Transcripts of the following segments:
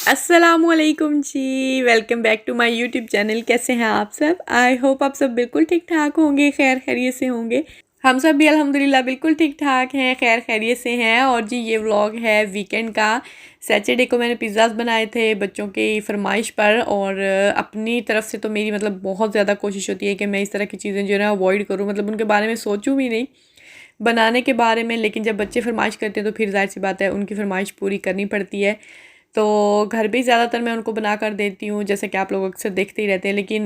अस्सलामुअलैकुम जी। Welcome back to my YouTube channel. कैसे हैं आप सब? आई होप आप सब बिल्कुल ठीक ठाक होंगे, खैर खैरियत से होंगे। हम सब भी अल्हम्दुलिल्लाह बिल्कुल ठीक ठाक हैं, खैर खैरियत से हैं। और जी ये व्लॉग है वीकेंड का। सैटरडे को मैंने पिज़्ज़ाज़ बनाए थे बच्चों की फरमाइश पर, और अपनी तरफ से तो मेरी मतलब बहुत ज़्यादा कोशिश होती है कि मैं इस तरह की चीज़ें जो है ना अवॉइड करूँ, मतलब उनके बारे में सोचूँ भी नहीं बनाने के बारे में। लेकिन जब बच्चे फरमाइश करते हैं तो फिर ज़ाहिर सी बात है उनकी फरमाइश पूरी करनी पड़ती है। तो घर पे ही ज़्यादातर मैं उनको बना कर देती हूँ, जैसे कि आप लोग अक्सर देखते ही रहते हैं। लेकिन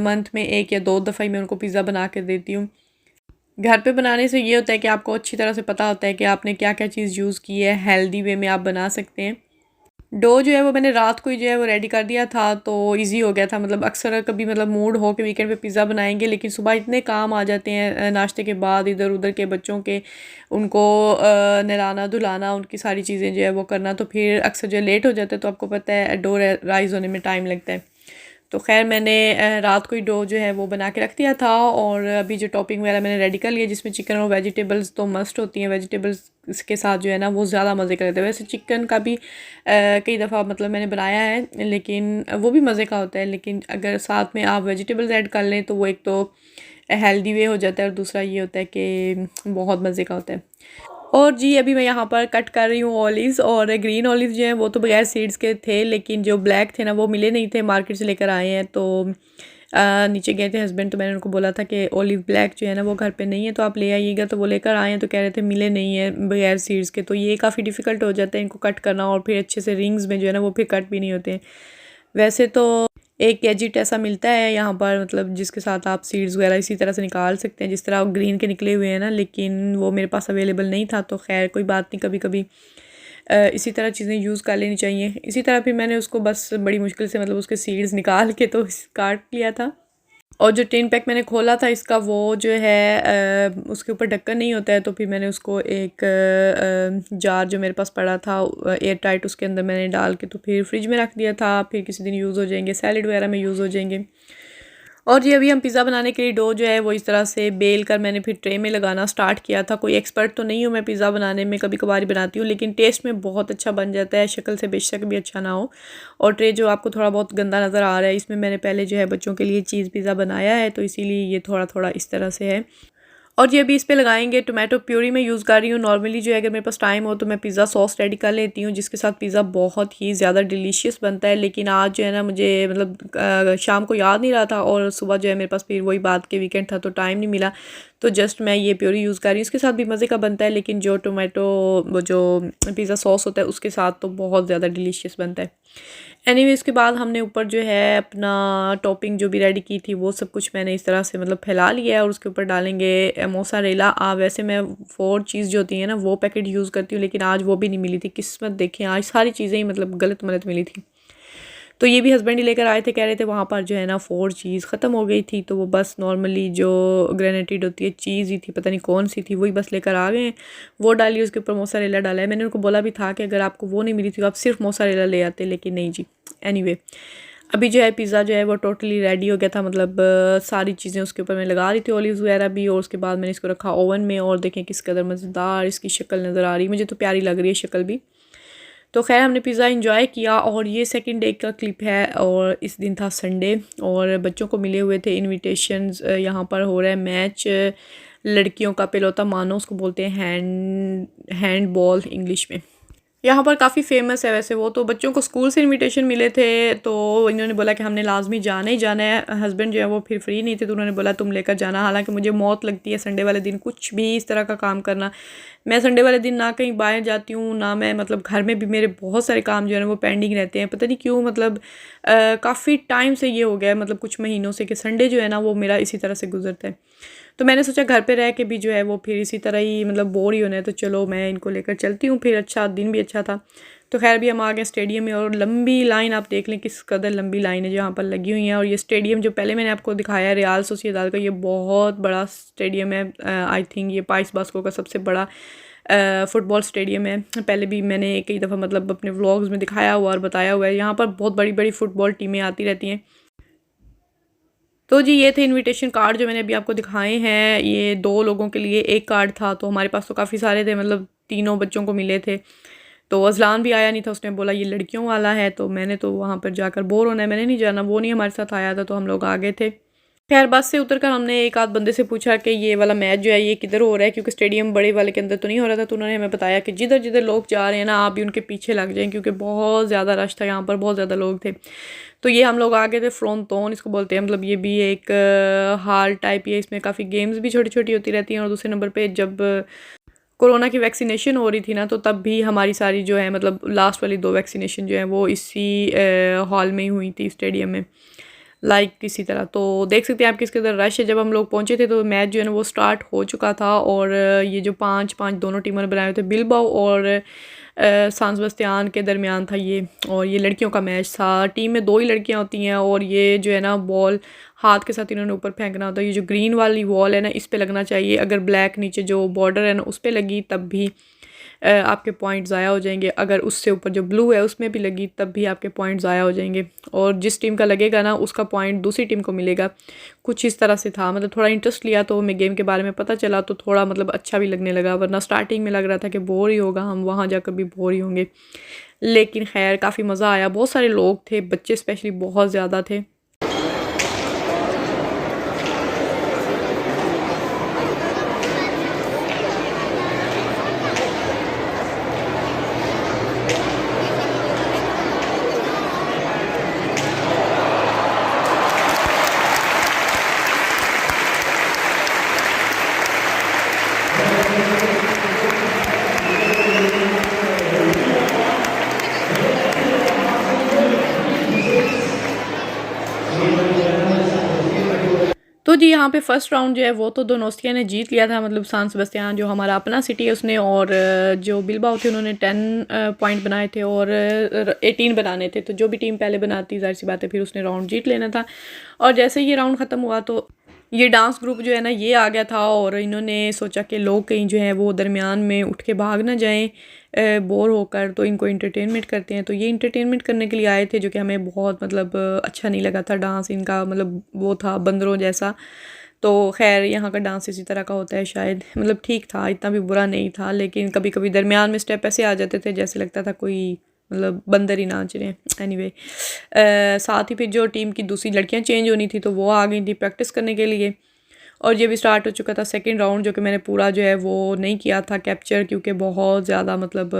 मंथ में 1 या 2 दफ़ा ही मैं उनको पिज़्ज़ा बना कर देती हूँ। घर पे बनाने से ये होता है कि आपको अच्छी तरह से पता होता है कि आपने क्या-क्या चीज़ यूज़ की है, हेल्दी वे में आप बना सकते हैं। डो जो है वो मैंने रात को ही जो है वो रेडी कर दिया था, तो इजी हो गया था। मतलब अक्सर कभी मतलब मूड हो कि वीकेंड पे पिज़्ज़ा बनाएंगे, लेकिन सुबह इतने काम आ जाते हैं नाश्ते के बाद इधर उधर के बच्चों के, उनको नहलाना धुलाना, उनकी सारी चीज़ें जो है वो करना, तो फिर अक्सर जो लेट हो जाता है। तो आपको पता है डो राइज़ होने में टाइम लगता है। तो ख़ैर मैंने रात को ही डो जो है वो बना के रख दिया था, और अभी जो टॉपिंग वगैरह मैंने रेडी कर लिया, जिसमें चिकन और वेजिटेबल्स तो मस्ट होती हैं। वेजिटेबल्स इसके साथ जो है ना वो ज़्यादा मज़े का रहता है। वैसे चिकन का भी कई दफ़ा मतलब मैंने बनाया है, लेकिन वो भी मज़े का होता है। लेकिन अगर साथ में आप वेजिटेबल्स ऐड कर लें तो वो एक तो हेल्दी वे हो जाता है, और दूसरा ये होता है कि बहुत मज़े का होता है। और जी अभी मैं यहाँ पर कट कर रही हूँ ऑलिव्स, और ग्रीन ऑलिव जो हैं वो तो बगैर सीड्स के थे, लेकिन जो ब्लैक थे ना वो मिले नहीं थे, मार्केट से लेकर आए हैं। तो नीचे गए थे हस्बैंड, तो मैंने उनको बोला था कि ऑलिव ब्लैक जो है ना वो घर पे नहीं है, तो आप ले आइएगा। तो वो लेकर आए हैं, तो कह रहे थे मिले नहीं है बगैर सीड्स के। तो ये काफ़ी डिफ़िकल्ट हो जाता है इनको कट करना, और फिर अच्छे से रिंग्स में जो है ना वो फिर कट भी नहीं होते हैं। वैसे तो एक गैजेट ऐसा मिलता है यहाँ पर, मतलब जिसके साथ आप सीड्स वगैरह इसी तरह से निकाल सकते हैं, जिस तरह ग्रीन के निकले हुए हैं ना, लेकिन वो मेरे पास अवेलेबल नहीं था। तो खैर कोई बात नहीं, कभी कभी इसी तरह चीज़ें यूज़ कर लेनी चाहिए। इसी तरह फिर मैंने उसको बस बड़ी मुश्किल से मतलब उसके सीड्स निकाल के तो काट लिया था। और जो टिन पैक मैंने खोला था इसका, वो जो है उसके ऊपर ढक्कन नहीं होता है, तो फिर मैंने उसको एक जार जो मेरे पास पड़ा था एयर टाइट, उसके अंदर मैंने डाल के तो फिर फ्रिज में रख दिया था। फिर किसी दिन यूज़ हो जाएंगे, सैलड वगैरह में यूज़ हो जाएंगे। और ये अभी हम पिज़्ज़ा बनाने के लिए डो जो है वो इस तरह से बेल कर मैंने फिर ट्रे में लगाना स्टार्ट किया था। कोई एक्सपर्ट तो नहीं हूँ मैं पिज़्ज़ा बनाने में, कभी कभार ही बनाती हूँ, लेकिन टेस्ट में बहुत अच्छा बन जाता है, शक्ल से बेशक भी अच्छा ना हो। और ट्रे जो आपको थोड़ा बहुत गंदा नज़र आ रहा है, इसमें मैंने पहले जो है बच्चों के लिए चीज़ पिज़्ज़ा बनाया है, तो इसीलिए ये थोड़ा थोड़ा इस तरह से है। और ये अभी इस पे लगाएंगे टोमेटो प्यूरी मैं यूज़ कर रही हूँ। नॉर्मली जो है अगर मेरे पास टाइम हो तो मैं पिज़्ज़ा सॉस रेडी कर लेती हूँ, जिसके साथ पिज़्ज़ा बहुत ही ज़्यादा डिलीशियस बनता है। लेकिन आज जो है ना मुझे मतलब शाम को याद नहीं रहा था, और सुबह जो है मेरे पास फिर वही बात के वीकेंड था तो टाइम नहीं मिला, तो जस्ट मैं ये प्यूरी यूज़ कर रही हूँ। इसके साथ भी मज़े का बनता है, लेकिन जो टोमेटो वो जो पिज़्ज़ा सॉस होता है उसके साथ तो बहुत ज़्यादा डिलीशियस बनता है। एनीवे इसके बाद हमने ऊपर जो है अपना टॉपिंग जो भी रेडी की थी वो सब कुछ मैंने इस तरह से मतलब फैला लिया है, और उसके ऊपर डालेंगे मोज़रेला। वैसे मैं 4 चीज़ जो होती है ना वो पैकेट यूज़ करती हूँ, लेकिन आज वो भी नहीं मिली थी। किस्मत देखें, आज सारी चीज़ें ही मतलब गलत मलत मिली थी। तो ये भी हस्बैंड ही लेकर आए थे, कह रहे थे वहाँ पर जो है ना 4 चीज़ ख़त्म हो गई थी, तो वो बस नॉर्मली जो ग्रेनेटेड होती है चीज़ ही थी, पता नहीं कौन सी थी, वही बस लेकर आ गए हैं। वो डाली, उसके ऊपर मोज़रेला डाला है। मैंने उनको बोला भी था कि अगर आपको वो नहीं मिली थी तो आप सिर्फ मोज़रेला ले आते, लेकिन नहीं जी। एनीवे अभी जो है पिज़्ज़ा जो है वो टोटली रेडी हो गया था, मतलब सारी चीज़ें उसके ऊपर मैं लगा रही थी, ऑलिव्स वगैरह भी। और उसके बाद मैंने इसको रखा ओवन में, और देखें किस कदर मज़ेदार इसकी शक्ल नज़र आ रही है, मुझे तो प्यारी लग रही है शक्ल भी। तो खैर हमने पिज़्ज़ा इंजॉय किया, और ये सेकंड डे का क्लिप है, और इस दिन था संडे, और बच्चों को मिले हुए थे इनविटेशंस। यहाँ पर हो रहा है मैच लड़कियों का, पेलोता मानो उसको बोलते हैं, हैंड बॉल इंग्लिश में। यहाँ पर काफ़ी फेमस है वैसे वो। तो बच्चों को स्कूल से इनविटेशन मिले थे, तो इन्होंने बोला कि हमने लाजमी जाना ही जाना है। हस्बैंड जो है वो फिर फ्री नहीं थे, तो उन्होंने बोला तुम लेकर जाना। हालांकि मुझे मौत लगती है संडे वाले दिन कुछ भी इस तरह का काम करना। मैं संडे वाले दिन ना कहीं बाहर जाती हूँ ना, मैं मतलब घर में भी मेरे बहुत सारे काम जो है ना वो पेंडिंग रहते हैं, पता नहीं क्यों। मतलब काफ़ी टाइम से ये हो गया है, मतलब कुछ महीनों से, कि संडे जो है ना वो मेरा इसी तरह से गुजरता है। तो मैंने सोचा घर पे रह के भी जो है वो फिर इसी तरह ही मतलब बोर ही होना है, तो चलो मैं इनको लेकर चलती हूँ। फिर अच्छा दिन भी अच्छा था। तो खैर भी हम आ गए स्टेडियम में, और लंबी लाइन आप देख लें किस कदर लंबी लाइन है जो यहाँ पर लगी हुई है। और ये स्टेडियम जो पहले मैंने आपको दिखाया है रियाल सोसिएदाद का, ये बहुत बड़ा स्टेडियम है। आई थिंक ये पाइस बास्को का सबसे बड़ा फ़ुटबॉल स्टेडियम है। पहले भी मैंने कई दफ़ा मतलब अपने व्लॉग्स में दिखाया हुआ और बताया हुआ है। यहाँ पर बहुत बड़ी बड़ी फ़ुटबॉल टीमें आती रहती हैं। तो जी ये थे इनविटेशन कार्ड जो मैंने अभी आपको दिखाए हैं। ये 2 लोगों के लिए एक कार्ड था, तो हमारे पास तो काफ़ी सारे थे, मतलब तीनों बच्चों को मिले थे। तो अज़लान भी आया नहीं था, उसने बोला ये लड़कियों वाला है, तो मैंने तो वहाँ पर जाकर बोर होना है, मैंने नहीं जाना, वो नहीं हमारे साथ आया था, तो हम लोग आ गए थे। खैर बस से उतरकर हमने एक आध बंदे से पूछा कि ये वाला मैच जो है ये किधर हो रहा है, क्योंकि स्टेडियम बड़े वाले के अंदर तो नहीं हो रहा था। तो उन्होंने हमें बताया कि जिधर जिधर लोग जा रहे हैं ना, आप भी उनके पीछे लग जाएं, क्योंकि बहुत ज़्यादा रश था यहाँ पर, बहुत ज़्यादा लोग थे। तो ये हम लोग आ गए थे फ्रंटोन इसको बोलते हैं, मतलब ये भी एक हॉल टाइप ही है, इसमें काफ़ी गेम्स भी छोटी छोटी होती रहती हैं। और दूसरे नंबर पर जब कोरोना की वैक्सीनेशन हो रही थी ना, तो तब भी हमारी सारी जो है मतलब लास्ट वाली 2 वैक्सीनेशन जो है वो इसी हॉल में ही हुई थी, स्टेडियम में, लाइक किसी तरह। तो देख सकते हैं आप किसके अंदर रश है। जब हम लोग पहुंचे थे तो मैच जो है ना वो स्टार्ट हो चुका था, और ये जो 5-5 दोनों टीमों ने बनाए हुए थे, बिलबाओ और सान सेबास्टियान के दरमियान था ये, और ये लड़कियों का मैच था। टीम में 2 ही लड़कियां होती हैं, और ये जो है ना बॉल हाथ के साथ इन्होंने ऊपर फेंकना होता है। ये जो ग्रीन वाली वॉल है ना, इस पे लगना चाहिए। अगर ब्लैक नीचे जो बॉर्डर है ना उस पे लगी तब भी आपके पॉइंट ज़ाया हो जाएंगे। अगर उससे ऊपर जो ब्लू है उसमें भी लगी तब भी आपके पॉइंट ज़ाया हो जाएंगे, और जिस टीम का लगेगा ना उसका पॉइंट दूसरी टीम को मिलेगा। कुछ इस तरह से था, मतलब थोड़ा इंटरेस्ट लिया तो हमें गेम के बारे में पता चला, तो थोड़ा मतलब अच्छा भी लगने लगा। वरना स्टार्टिंग में लग रहा था कि बोर ही होगा, हम वहाँ जाकर भी बोर ही होंगे। लेकिन खैर काफ़ी मज़ा आया, बहुत सारे लोग थे, बच्चे स्पेशली बहुत ज़्यादा थे। तो जी यहाँ पे फर्स्ट राउंड जो है वो तो दोनोस्तिया ने जीत लिया था, मतलब सान सेबास्टियान जो हमारा अपना सिटी है उसने, और जो बिलबाओ थे उन्होंने 10 पॉइंट बनाए थे और 18 बनाने थे। तो जो भी टीम पहले बनाती, जाहिर सी बात है फिर उसने राउंड जीत लेना था। और जैसे ही ये राउंड ख़त्म हुआ तो ये डांस ग्रुप जो है ना ये आ गया था, और इन्होंने सोचा कि लोग कहीं जो है वो दरमियान में उठ के भाग ना जाएं बोर होकर, तो इनको इंटरटेनमेंट करते हैं। तो ये इंटरटेनमेंट करने के लिए आए थे, जो कि हमें बहुत मतलब अच्छा नहीं लगा था डांस इनका, मतलब वो था बंदरों जैसा। तो खैर यहाँ का डांस इसी तरह का होता है शायद, मतलब ठीक था, इतना भी बुरा नहीं था। लेकिन कभी कभी दरमियान में स्टेप ऐसे आ जाते थे जैसे लगता था कोई मतलब बंदर ही नाच रहे हैं। एनीवे साथ ही फिर जो टीम की दूसरी लड़कियां चेंज होनी थी तो वो आ गई थी प्रैक्टिस करने के लिए। और ये भी स्टार्ट हो चुका था सेकंड राउंड, जो कि मैंने पूरा जो है वो नहीं किया था कैप्चर, क्योंकि बहुत ज़्यादा मतलब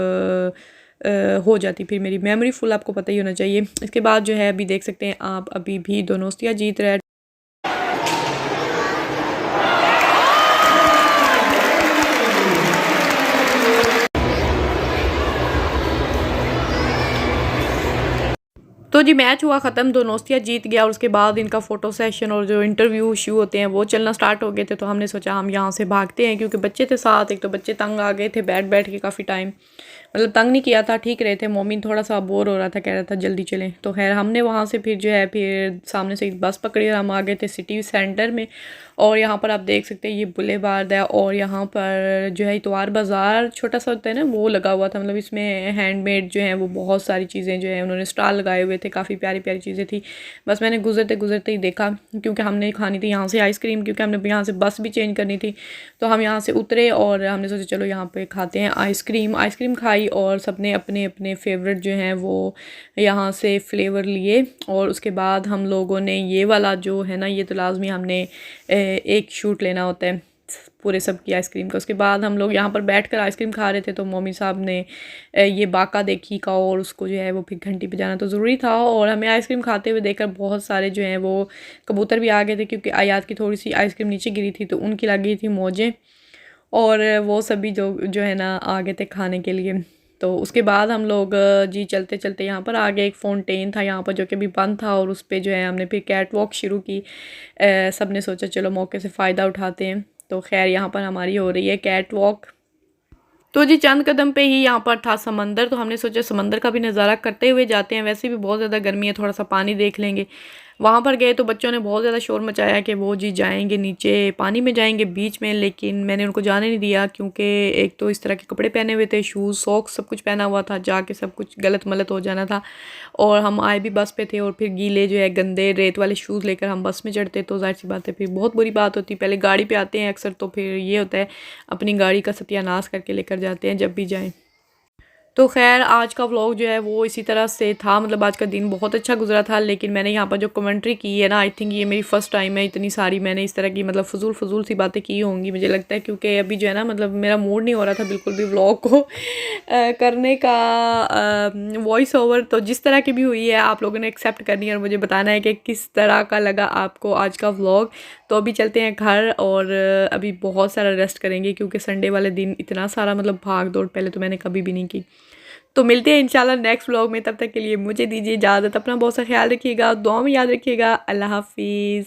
हो जाती फिर मेरी मेमोरी फुल, आपको पता ही होना चाहिए। इसके बाद जो है अभी देख सकते हैं आप, अभी भी दोनोस्तिया जीत रहा है। तो जी मैच हुआ ख़त्म, दोनोस्तिया जीत गया, और उसके बाद इनका फ़ोटो सेशन और जो इंटरव्यू इशू होते हैं वो चलना स्टार्ट हो गए थे। तो हमने सोचा हम यहाँ से भागते हैं, क्योंकि बच्चे थे साथ, एक तो बच्चे तंग आ गए थे बैठ बैठ के काफ़ी टाइम, मतलब तंग नहीं किया था, ठीक रहे थे। मोमिन थोड़ा सा बोर हो रहा था, कह रहा था जल्दी चलें। तो खैर हमने वहाँ से फिर जो है फिर सामने से एक बस पकड़ी और हम आ गए थे सिटी सेंटर में। और यहाँ पर आप देख सकते हैं ये बुलेवार्ड है, और यहाँ पर जो है इतवार बाज़ार छोटा सा होता है ना वो लगा हुआ था, मतलब इसमें हैंडमेड जो है वो बहुत सारी चीज़ें जो है उन्होंने स्टॉल लगाए हुए थे, काफ़ी प्यारी प्यारी चीज़ें थी। बस मैंने गुजरते गुजरते ही देखा, क्योंकि हमने खानी थी यहाँ से आइसक्रीम, क्योंकि हमने यहाँ से बस भी चेंज करनी थी। तो हम यहाँ से उतरे और हमने सोचा चलो यहाँ पे खाते हैं आइसक्रीम। आइसक्रीम खाई और सबने अपने अपने फेवरेट जो हैं वो यहाँ से फ्लेवर लिए। और उसके बाद हम लोगों ने ये वाला जो है ना, ये तो लाजमी हमने एक शूट लेना होता है पूरे सब की आइसक्रीम का। उसके बाद हम लोग यहाँ पर बैठकर आइसक्रीम खा रहे थे, तो मम्मी साहब ने ये बाका देखी का, और उसको जो है वो फिर घंटी पे जाना तो ज़रूरी था। और हमें आइसक्रीम खाते हुए देखकर बहुत सारे जो हैं वो कबूतर भी आ गए थे, क्योंकि आयात की थोड़ी सी आइसक्रीम नीचे गिरी थी तो उनकी लग गई थी मौजें, और वो सभी जो है ना आ गए थे खाने के लिए। तो उसके बाद हम लोग जी चलते चलते यहाँ पर आ गए, एक फाउंटेन था यहाँ पर जो कि अभी बंद था, और उस पर जो है हमने फिर कैट वॉक शुरू की। सब ने सोचा चलो मौके से फ़ायदा उठाते हैं। तो खैर यहाँ पर हमारी हो रही है कैट वॉक। तो जी चंद कदम पे ही यहाँ पर था समंदर, तो हमने सोचा समंदर का भी नज़ारा करते हुए जाते हैं। वैसे भी बहुत ज़्यादा गर्मी है, थोड़ा सा पानी देख लेंगे। वहाँ पर गए तो बच्चों ने बहुत ज़्यादा शोर मचाया कि वो जी जाएंगे नीचे पानी में, जाएंगे बीच में, लेकिन मैंने उनको जाने नहीं दिया, क्योंकि एक तो इस तरह के कपड़े पहने हुए थे, शूज़ सॉक्स सब कुछ पहना हुआ था, जाके सब कुछ गलत मलत हो जाना था। और हम आए भी बस पे थे, और फिर गीले जो है गंदे रेत वाले शूज़ लेकर हम बस में चढ़ते तो जाहिर सी बात है फिर बहुत बुरी बात होती। पहले गाड़ी पे आते हैं अक्सर, तो फिर ये होता है अपनी गाड़ी का सत्यानाश करके लेकर जाते हैं जब भी जाएँ। तो खैर आज का व्लॉग जो है वो इसी तरह से था, मतलब आज का दिन बहुत अच्छा गुजरा था। लेकिन मैंने यहाँ पर जो कमेंट्री की है ना, आई थिंक ये मेरी फ़र्स्ट टाइम है इतनी सारी मैंने इस तरह की मतलब फजूल सी बातें की होंगी मुझे लगता है, क्योंकि अभी जो है ना मतलब मेरा मूड नहीं हो रहा था बिल्कुल भी व्लॉग को करने का वॉइस ओवर। तो जिस तरह की भी हुई है आप लोगों ने एक्सेप्ट करनी है और मुझे बताना है कि किस तरह का लगा आपको आज का व्लॉग। तो अभी चलते हैं घर और अभी बहुत सारा रेस्ट करेंगे, क्योंकि संडे वाले दिन इतना सारा मतलब भाग दौड़ पहले तो मैंने कभी भी नहीं की। तो मिलते हैं इंशाल्लाह नेक्स्ट व्लॉग में, तब तक के लिए मुझे दीजिए इजाज़त। अपना बहुत सा ख्याल रखिएगा, दुआ में याद रखिएगा। अल्लाह हाफिज़।